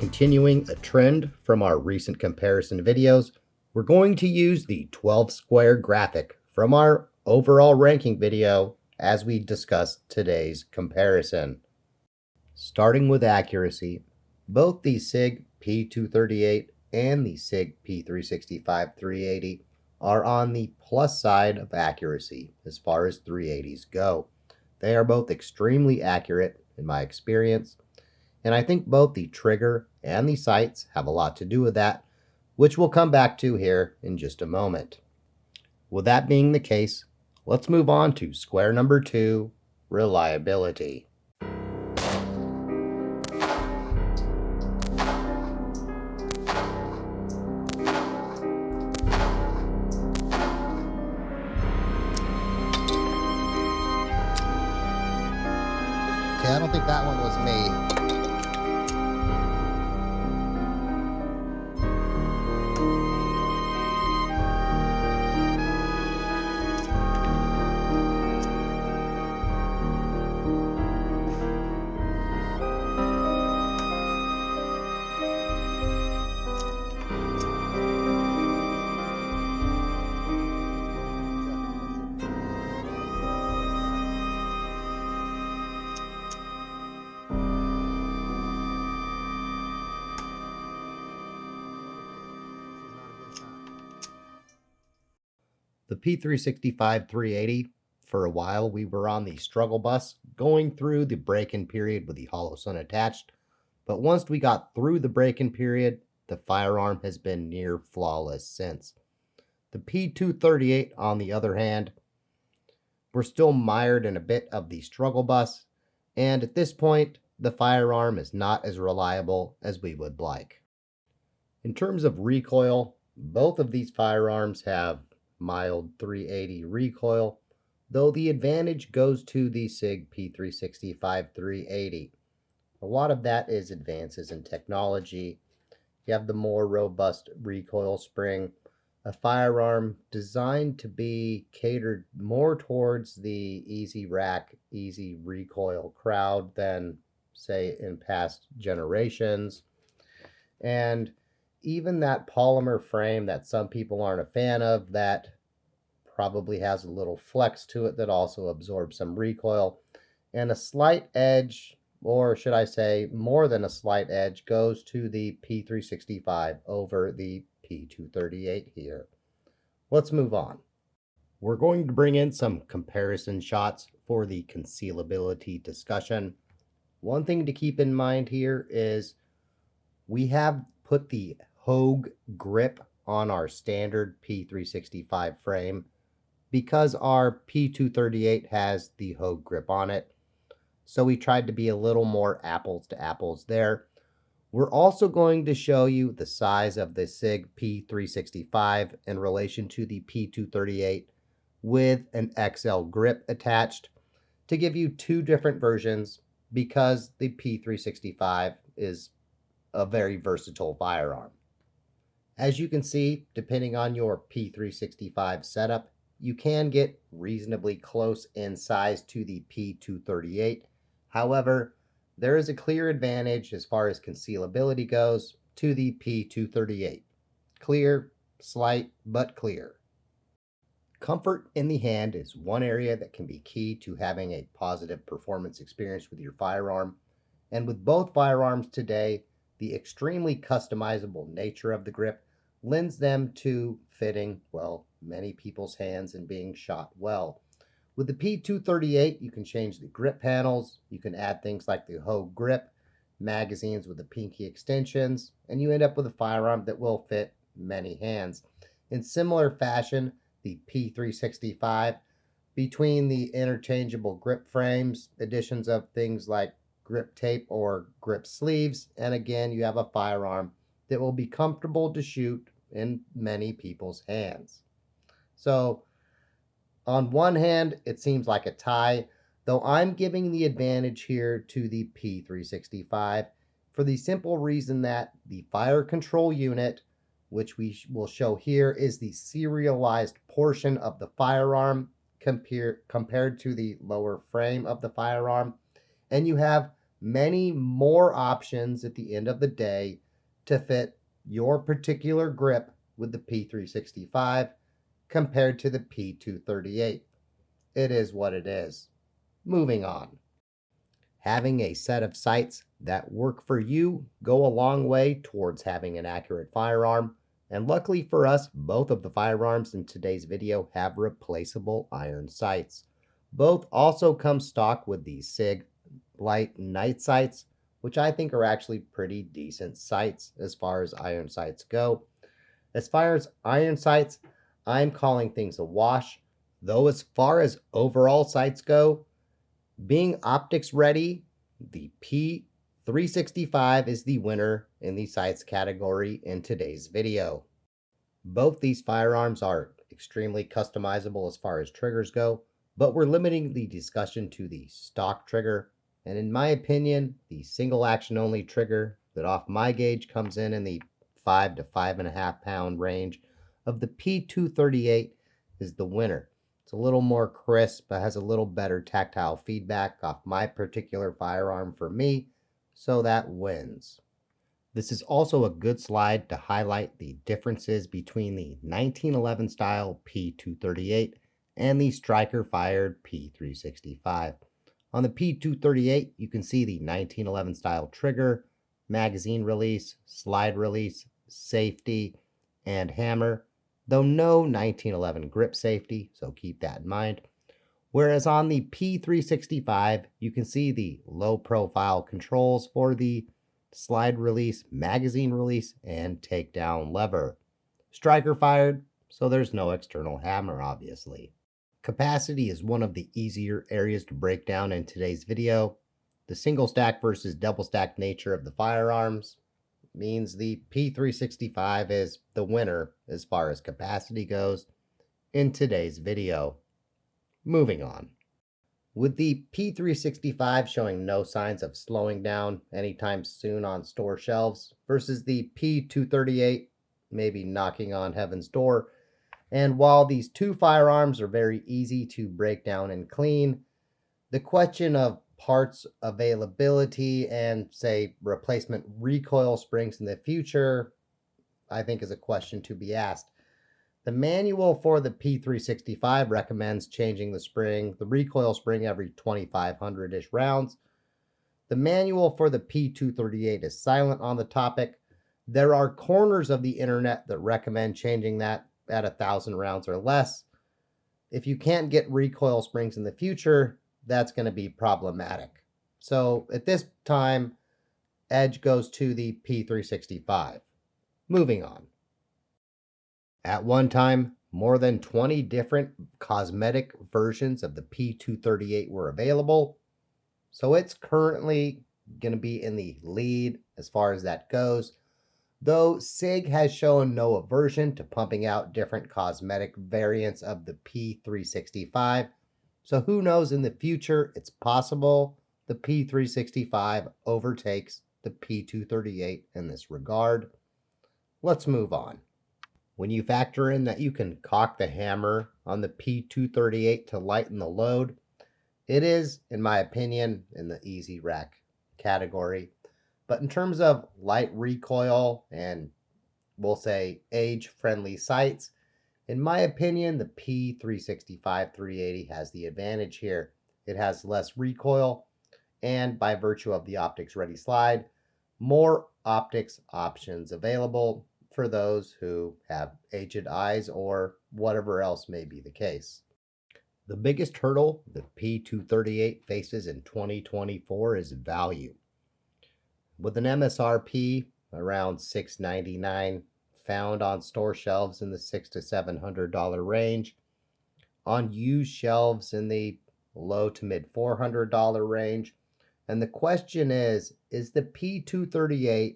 Continuing a trend from our recent comparison videos, we're going to use the 12 square graphic from our overall ranking video as we discuss today's comparison. Starting with accuracy, both the SIG P238 and the SIG P365 380 are on the plus side of accuracy as far as 380s go. They are both extremely accurate in my experience, and I think both the trigger and the sights have a lot to do with that, which we'll come back to here in just a moment. With that being the case, let's move on to square number 2, reliability. Okay, I don't think that one was me. The P365 380, for a while we were on the struggle bus going through the break-in period with the hollow sun attached, but once we got through the break-in period, the firearm has been near flawless since. The P238, on the other hand, we're still mired in a bit of the struggle bus, and at this point, the firearm is not as reliable as we would like. In terms of recoil, both of these firearms have mild 380 recoil, though the advantage goes to the SIG P365 380. A lot of that is advances in technology. You have the more robust recoil spring, a firearm designed to be catered more towards the easy rack, easy recoil crowd than, say, in past generations. And even that polymer frame that some people aren't a fan of, that probably has a little flex to it that also absorbs some recoil, and a slight edge, or should I say more than a slight edge, goes to the P365 over the P238 here. Let's move on. We're going to bring in some comparison shots for the concealability discussion. One thing to keep in mind here is we have put the Hogue grip on our standard P365 frame because our P238 has the Hogue grip on it. So we tried to be a little more apples to apples there. We're also going to show you the size of the SIG P365 in relation to the P238 with an XL grip attached to give you two different versions, because the P365 is a very versatile firearm. As you can see, depending on your P365 setup, you can get reasonably close in size to the P238. However, there is a clear advantage as far as concealability goes to the P238. Clear, slight, but clear. Comfort in the hand is one area that can be key to having a positive performance experience with your firearm. And with both firearms today, the extremely customizable nature of the grip lends them to fitting, well, many people's hands and being shot well. With the P238, you can change the grip panels, you can add things like the Hogue grip, magazines with the pinky extensions, and you end up with a firearm that will fit many hands. In similar fashion, the P365, between the interchangeable grip frames, additions of things like grip tape or grip sleeves, and again, you have a firearm that will be comfortable to shoot in many people's hands. So on one hand, it seems like a tie, though I'm giving the advantage here to the P365 for the simple reason that the fire control unit, which we will show here, is the serialized portion of the firearm compared to the lower frame of the firearm. And you have many more options at the end of the day to fit your particular grip with the P365 compared to the P238. It is what it is. Moving on. Having a set of sights that work for you go a long way towards having an accurate firearm, and luckily for us, both of the firearms in today's video have replaceable iron sights. Both also come stock with the SIG light night sights, which I think are actually pretty decent sights as far as iron sights go. As far as iron sights, I'm calling things a wash, though as far as overall sights go, being optics ready, the P365 is the winner in the sights category in today's video. Both these firearms are extremely customizable as far as triggers go, but we're limiting the discussion to the stock trigger, and in my opinion, the single action only trigger that off my gauge comes in the 5 to 5.5 pound range of the P238 is the winner. It's a little more crisp, but has a little better tactile feedback off my particular firearm for me, so that wins. This is also a good slide to highlight the differences between the 1911 style P238 and the striker fired P365. On the P238, you can see the 1911 style trigger, magazine release, slide release, safety, and hammer, though no 1911 grip safety, so keep that in mind. Whereas on the P365, you can see the low profile controls for the slide release, magazine release, and takedown lever. Striker fired, so there's no external hammer, obviously. Capacity is one of the easier areas to break down in today's video. The single stack versus double stack nature of the firearms means the P365 is the winner as far as capacity goes in today's video. Moving on. With the P365 showing no signs of slowing down anytime soon on store shelves versus the P238 maybe knocking on heaven's door, and while these two firearms are very easy to break down and clean, the question of parts availability and, say, replacement recoil springs in the future, I think is a question to be asked. The manual for the P365 recommends changing the recoil spring every 2,500-ish rounds. The manual for the P238 is silent on the topic. There are corners of the internet that recommend changing that at 1,000 rounds or less. If you can't get recoil springs in the future, that's going to be problematic. So at this time, edge goes to the P365. Moving on. At one time, more than 20 different cosmetic versions of the P238 were available, so it's currently going to be in the lead as far as that goes, though SIG has shown no aversion to pumping out different cosmetic variants of the P365, so who knows, in the future, it's possible the P365 overtakes the P238 in this regard. Let's move on. When you factor in that you can cock the hammer on the P238 to lighten the load, it is, in my opinion, in the easy rack category. But in terms of light recoil and, we'll say, age-friendly sights, in my opinion, the P365 380 has the advantage here. It has less recoil, and by virtue of the optics ready slide, more optics options available for those who have aged eyes or whatever else may be the case. The biggest hurdle the P238 faces in 2024 is value. With an MSRP around $699, found on store shelves in the $600 to $700 range, on used shelves in the low to mid $400 range, and the question is the P238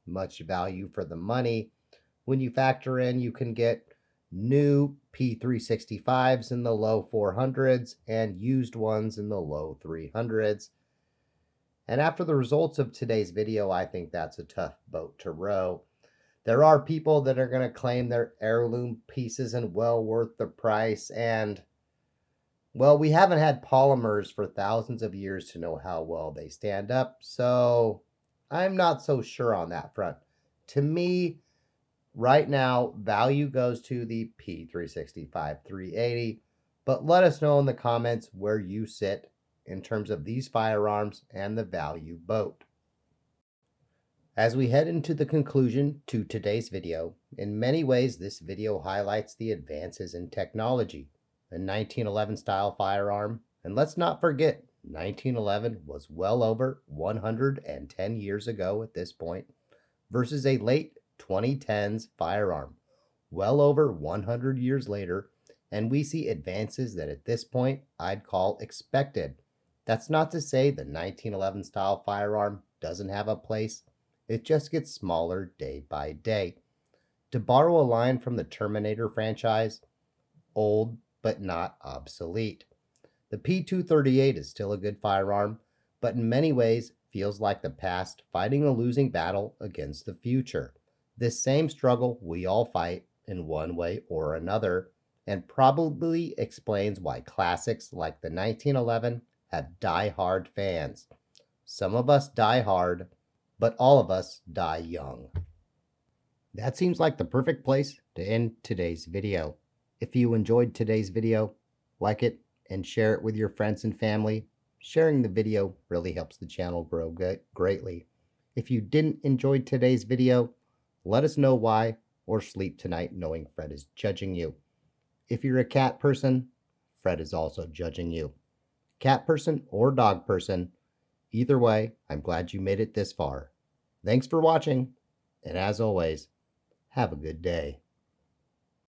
much value for the money when you factor in you can get new P365s in the low 400s and used ones in the low 300s? And after the results of today's video, I think that's a tough boat to row. There are people that are going to claim they're heirloom pieces and well worth the price, and Well, we haven't had polymers for thousands of years to know how well they stand up, so I'm not so sure on that front. To me, right now, value goes to the P365 380, but let us know in the comments where you sit in terms of these firearms and the value boat. As we head into the conclusion to today's video, in many ways this video highlights the advances in technology. A 1911 style firearm, and let's not forget 1911 was well over 110 years ago at this point, versus a late 2010s firearm, well over 100 years later, and we see advances that at this point I'd call expected. That's not to say the 1911 style firearm doesn't have a place, it just gets smaller day by day. To borrow a line from the Terminator franchise, old but not obsolete. The P238 is still a good firearm, but in many ways feels like the past fighting a losing battle against the future. This same struggle we all fight in one way or another, and probably explains why classics like the 1911 have die-hard fans. Some of us die hard, but all of us die young. That seems like the perfect place to end today's video. If you enjoyed today's video, like it and share it with your friends and family. Sharing the video really helps the channel grow greatly. If you didn't enjoy today's video, let us know why, or sleep tonight knowing Fred is judging you. If you're a cat person, Fred is also judging you. Cat person or dog person, either way, I'm glad you made it this far. Thanks for watching, and as always, have a good day.